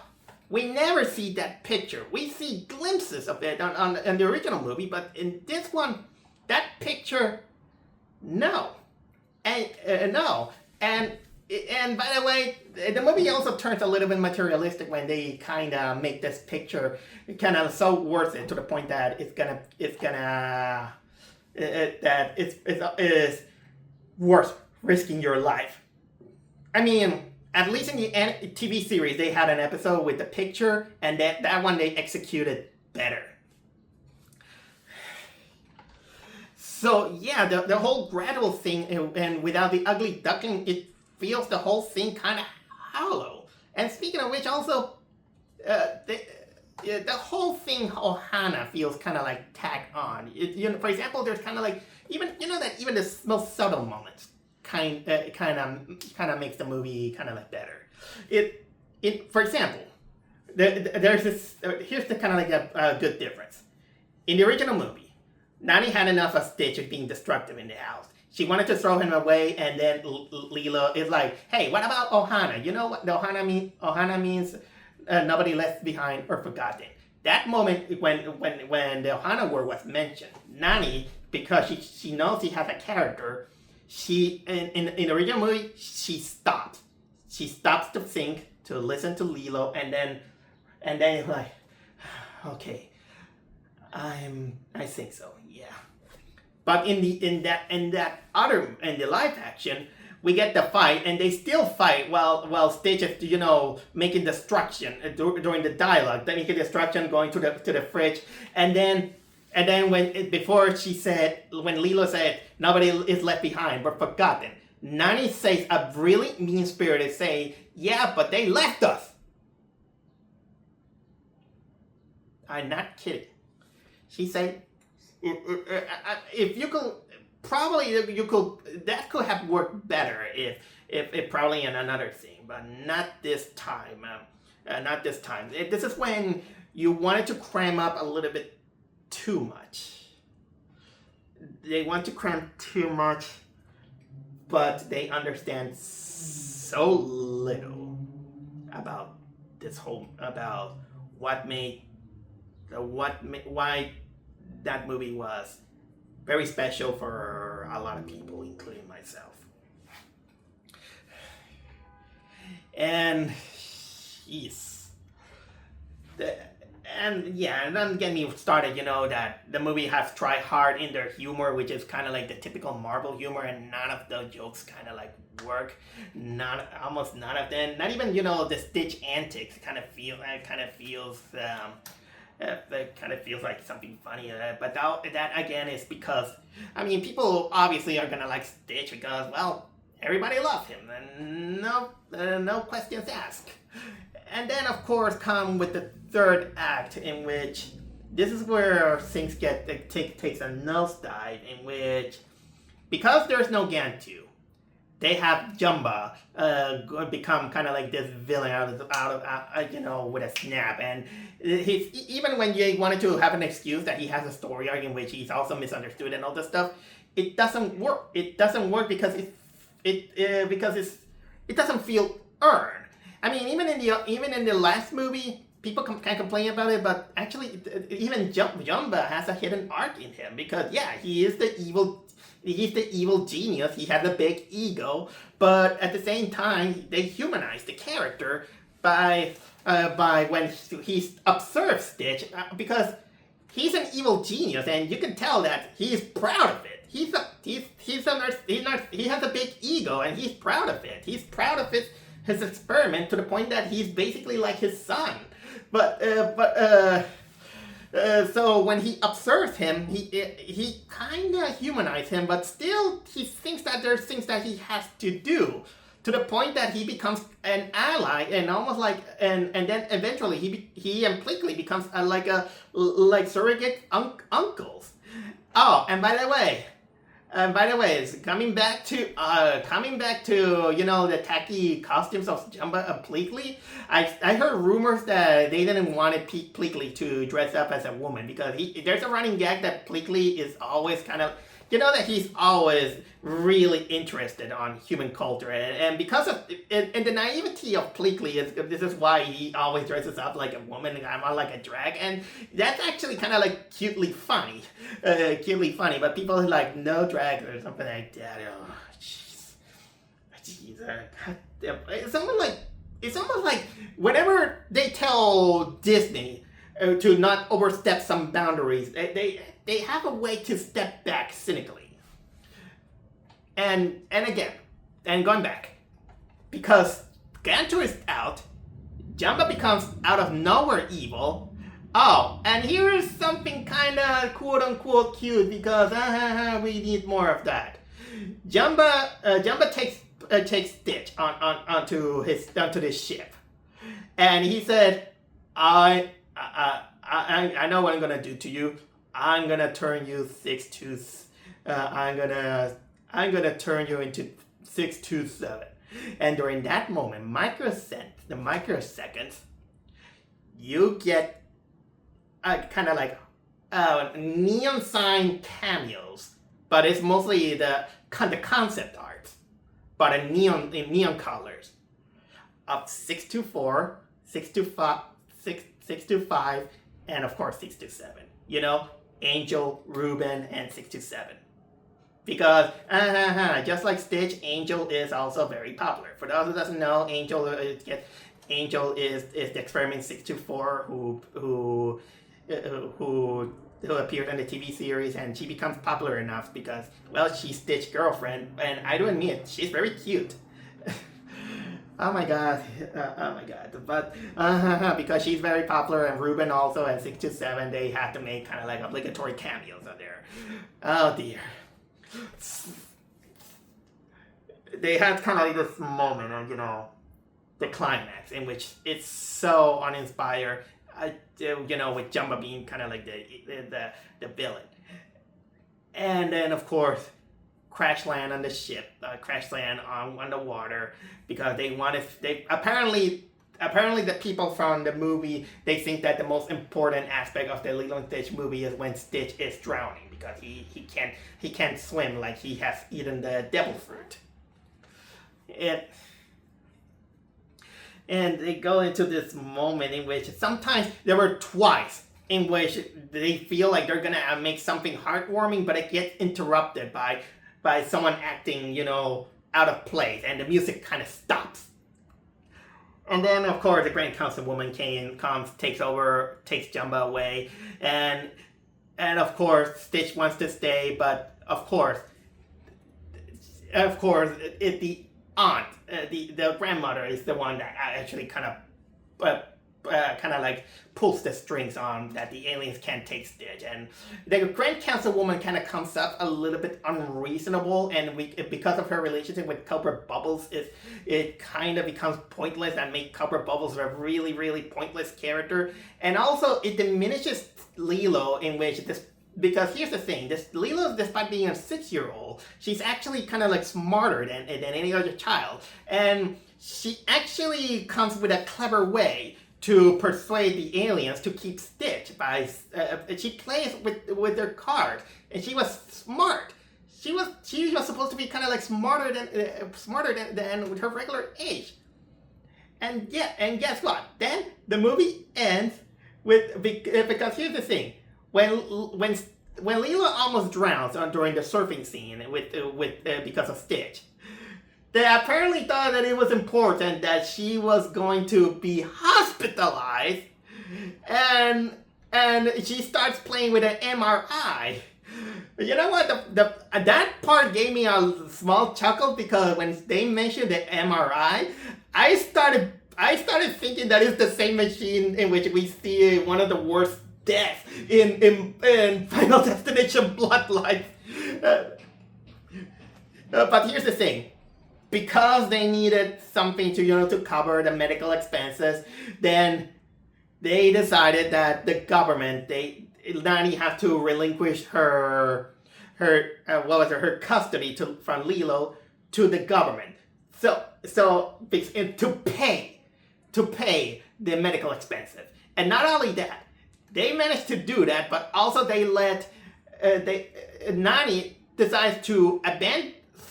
We never see that picture. We see glimpses of it on the original movie, but in this one, that picture, no. No. And by the way, the movie also turns a little bit materialistic when they kind of make this picture kind of so worth it, to the point that it's worth risking your life. I mean, at least in the TV series, they had an episode with the picture, and that one they executed better. So yeah, the whole gradual thing, and without the ugly duckling, it feels the whole thing kind of hollow. And speaking of which, also, the whole thing, ohana, feels kind of like tacked on. For example, there's kind of like even the most subtle moments kind of makes the movie kind of like better. For example, there's this. Here's the kind of like a good difference. In the original movie, Nani had enough of Stitch being destructive in the house. She wanted to throw him away, and then Lilo is like, "Hey, what about ohana? You know what the ohana means? Ohana means nobody left behind or forgotten." That moment when the ohana word was mentioned, Nani, because she knows she has a character, she in the original movie she stops. She stops to think, to listen to Lilo, and then it's like, okay, I think so, yeah. But in the live action, we get the fight, and they still fight while Stitch is, making destruction during the dialogue. Then making destruction, going to the fridge, and then when Lilo said nobody is left behind but forgotten, Nani says a really mean-spirited say, "Yeah, but they left us." I'm not kidding. She said, if you could, probably that could have worked better if probably in another scene, but not this time. Not this time. This is when you wanted to cram up a little bit too much. They want to cram too much, but they understand so little about about why that movie was very special for a lot of people, including myself. And yes, and then get me started. That the movie has tried hard in their humor, which is kind of like the typical Marvel humor, and none of the jokes kind of like work. Almost none of them. Not even the Stitch antics kind of feels it kind of feels like something funny. But that again is because people obviously are gonna like Stitch because everybody loves him and no questions asked. And then of course come with the third act, in which this is where things takes a nosedive, in which because there's no Gantu, they have Jumba become kind of like this villain out of with a snap. And even when you wanted to have an excuse that he has a story arc in which he's also misunderstood and all this stuff, it doesn't work. It doesn't work because it doesn't feel earned. Even in the last movie, people can complain about it, but actually, even Jumba has a hidden arc in him because he is the evil. He's the evil genius. He has a big ego, but at the same time, they humanize the character by when he observes Stitch because he's an evil genius, and you can tell that he's proud of it. He has a big ego, and he's proud of it. He's proud of his experiment to the point that he's basically like his son. So when he observes him, he kind of humanizes him, but still he thinks that there's things that he has to do, to the point that he becomes an ally and almost like and then eventually he and Pleakley becomes like surrogate uncles. Oh, and by the way, it's coming back to the tacky costumes of Jumba and Pleakley. I heard rumors that they didn't want Pleakley to dress up as a woman because there's a running gag that Pleakley is always kind of that he's always really interested on human culture, and because of and the naivety of Pleakley this is why he always dresses up like a woman and I'm like a drag, and that's actually kind of like cutely funny, but people are like no drag or something like that. Oh jeez, it's almost like whenever they tell Disney to not overstep some boundaries, they have a way to step back cynically. And going back, because Gantu is out, Jumba becomes out of nowhere evil. Oh, and here is something kind of quote unquote cute because we need more of that. Jumba takes Stitch onto this ship, and he said, I know what I'm gonna do to you. I'm gonna turn you I'm gonna turn you into 627. And during that moment, the microseconds, you get kind of like neon sign cameos, but it's mostly the concept art, but in neon colors of 624, 625, 625, and of course 627. Angel, Ruben, and 627. Because, just like Stitch, Angel is also very popular. For those who doesn't know, Angel is the Experiment 624 who appeared in the TV series, and she becomes popular enough because, she's Stitch's girlfriend, and I do admit, she's very cute. Oh my god. But because she's very popular, and Ruben also, and 627, they had to make kind of like obligatory cameos on there. Oh dear. They had kind of like this moment of, the climax, in which it's so uninspired, with Jumba being kind of like the villain. And then, of course, crash land on the ship, crash land on the water, because they apparently apparently the people from the movie, they think that the most important aspect of the Lilo and Stitch movie is when Stitch is drowning because he can't swim, like he has eaten the devil fruit. And they go into this moment in which sometimes there were twice in which they feel like they're gonna make something heartwarming, but it gets interrupted by someone acting, out of place, and the music kind of stops. And then, of course, the Grand Councilwoman comes, takes Jumba away, and of course, Stitch wants to stay, but of course, the aunt, the grandmother is the one that actually kind of like pulls the strings on that the aliens can't take Stitch, and the Grand Councilwoman kind of comes up a little bit unreasonable, and because of her relationship with Cobra Bubbles, it kind of becomes pointless and makes Cobra Bubbles a really, really pointless character, and also it diminishes Lilo in which this. Because here's the thing, Lilo, despite being a 6-year-old, she's actually kind of like smarter than any other child, and she actually comes with a clever way to persuade the aliens to keep Stitch by she plays with their cards, and she was smart. She was supposed to be kind of like smarter than with her regular age, and guess what? Then the movie ends with because here's the thing. When Lilo almost drowns during the surfing scene because of Stitch, they apparently thought that it was important that she was going to be hospitalized, and she starts playing with an MRI. You know what? That part gave me a small chuckle because when they mentioned the MRI, I started thinking that it's the same machine in which we see one of the worst death in Final Destination Bloodlines. But here's the thing. Because they needed something to cover the medical expenses, then they decided that the government, Nani had to relinquish her custody from Lilo to the government. So to pay the medical expenses. And not only that, they managed to do that, but also they Nani decides to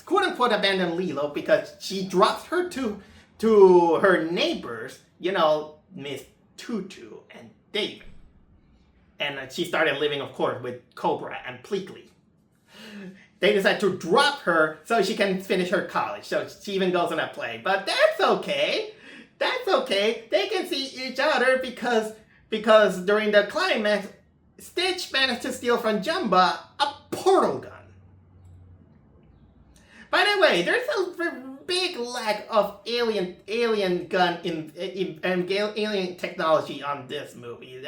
quote-unquote abandon Lilo because she drops her to her neighbors, Miss Tutu and David. And she started living, of course, with Cobra and Pleakley. They decide to drop her so she can finish her college. So she even goes on a play. But that's okay. They can see each other because during the climax, Stitch managed to steal from Jumba a portal gun. By the way, there's a big lack of alien gun in alien technology on this movie.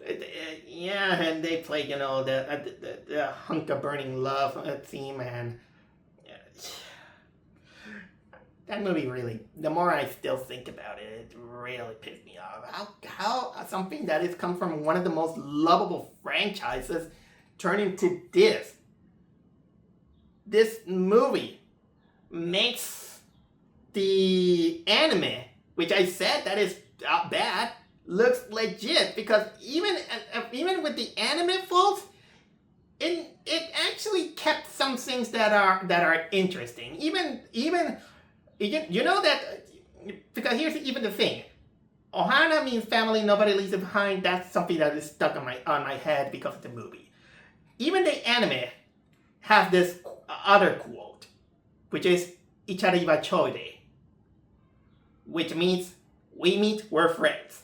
And they play the hunk of burning love theme, and that movie really, the more I still think about it, it really pissed me off. How something that has come from one of the most lovable franchises turned into this. This movie makes the anime, which I said that is bad, looks legit, because even with the anime faults, it actually kept some things that are interesting. Even that, because here's even the thing. Ohana means family, nobody leaves it behind. That's something that is stuck on my head because of the movie. Even the anime has this other quote, which is "Ichariba choide," which means we meet, we're friends.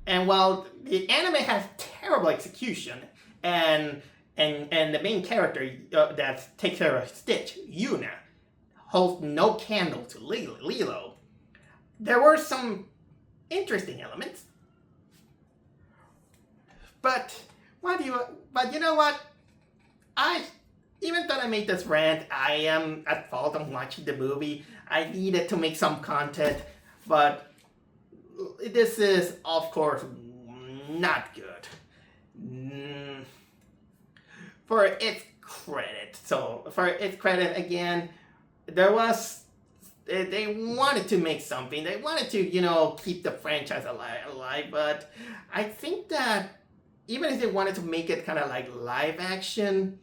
And while the anime has terrible execution, and the main character that takes care of Stitch, Yuna, holds no candle to Lilo, there were some interesting elements. But you know what? Even though I made this rant, I am at fault on watching the movie. I needed to make some content, but this is, of course, not good. For its credit. So, for its credit, again, there was they wanted to make something. They wanted to, keep the franchise alive. But I think that even if they wanted to make it kind of like live action,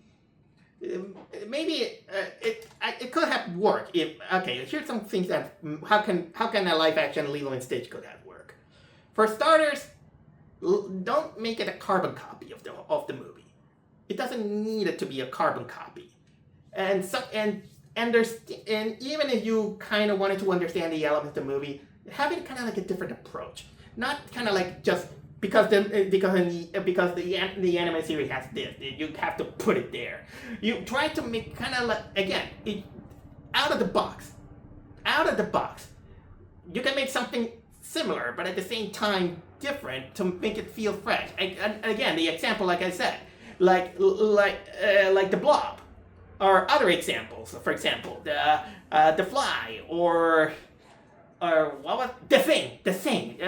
maybe it could have worked. Here's some things that how can a live action Lilo and Stitch could have worked. For starters, don't make it a carbon copy of the movie. It doesn't need it to be a carbon copy. And even if you kind of wanted to understand the elements of the movie, have it kind of like a different approach. Not kind of like just because the anime series has this, you have to put it there. You try to make kind of like, again, out of the box. You can make something similar, but at the same time different to make it feel fresh. And again, the example, like I said, like the Blob, or other examples. For example, the Fly, or what was the Thing? The Thing.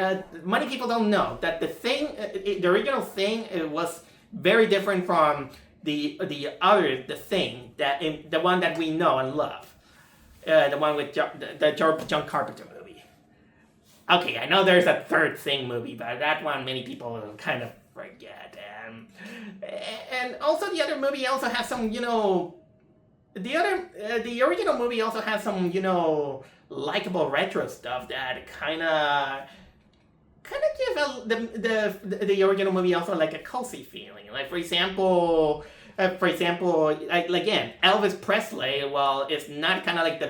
Many people don't know that the Thing, the original Thing, it was very different from the Thing, the one that we know and love, the one with the John Carpenter movie. Okay, I know there's a third Thing movie, but that one many people kind of forget. And also the other movie also has some, the original movie also has some, likable retro stuff that kind of give the original movie also like a cozy feeling. Like for example, again, Elvis Presley. Well, it's not kind of like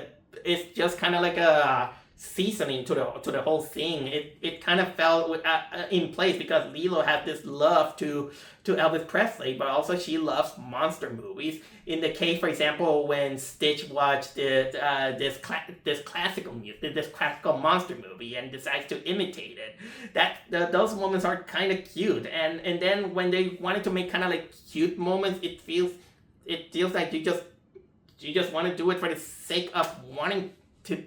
it's just kind of like a seasoning to the whole thing. It kind of fell in place because Lilo had this love to Elvis Presley, but also she loves monster movies. In the case, for example, when Stitch watched this classical monster movie and decides to imitate it, those moments are kind of cute. And then when they wanted to make kind of like cute moments, it feels like you just want to do it for the sake of wanting to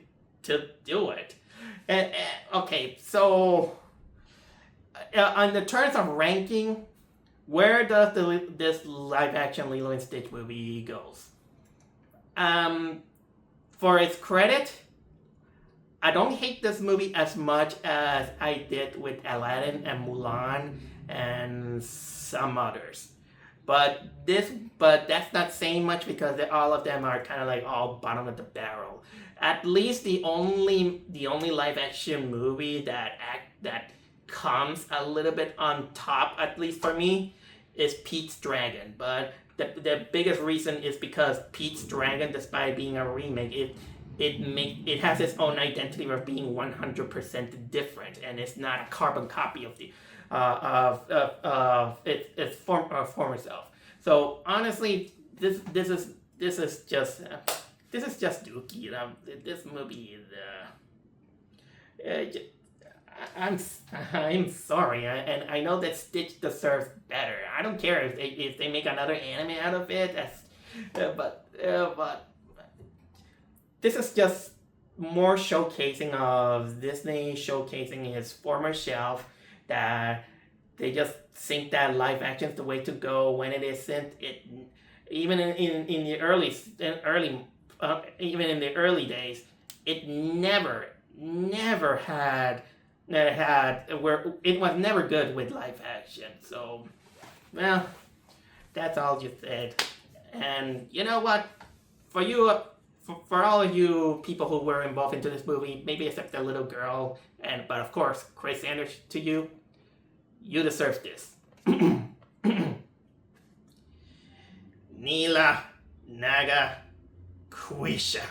do it. Okay, so on the terms of ranking, where does this live action Lilo and Stitch movie goes? For its credit, I don't hate this movie as much as I did with Aladdin and Mulan and some others. But that's not saying much because all of them are kind of like all bottom of the barrel. At least the only live action movie that comes a little bit on top, at least for me, is Pete's Dragon. But the biggest reason is because Pete's Dragon, despite being a remake, it has its own identity of being 100% different, and it's not a carbon copy of the its former self. So honestly, this is just dookie. This movie is I'm sorry, and I know that Stitch deserves better. I don't care if they make another anime out of it. But this is just more showcasing of Disney showcasing its former shelf, that they just think that live action is the way to go when it isn't. It even in the early even in the early days, it never had where it was never good with live action. So, well, that's all you said. And you know what? For you, for all of you people who were involved into this movie, maybe except the little girl, but of course, Chris Sanders, to you deserve this. Neela, Naga, Keesha.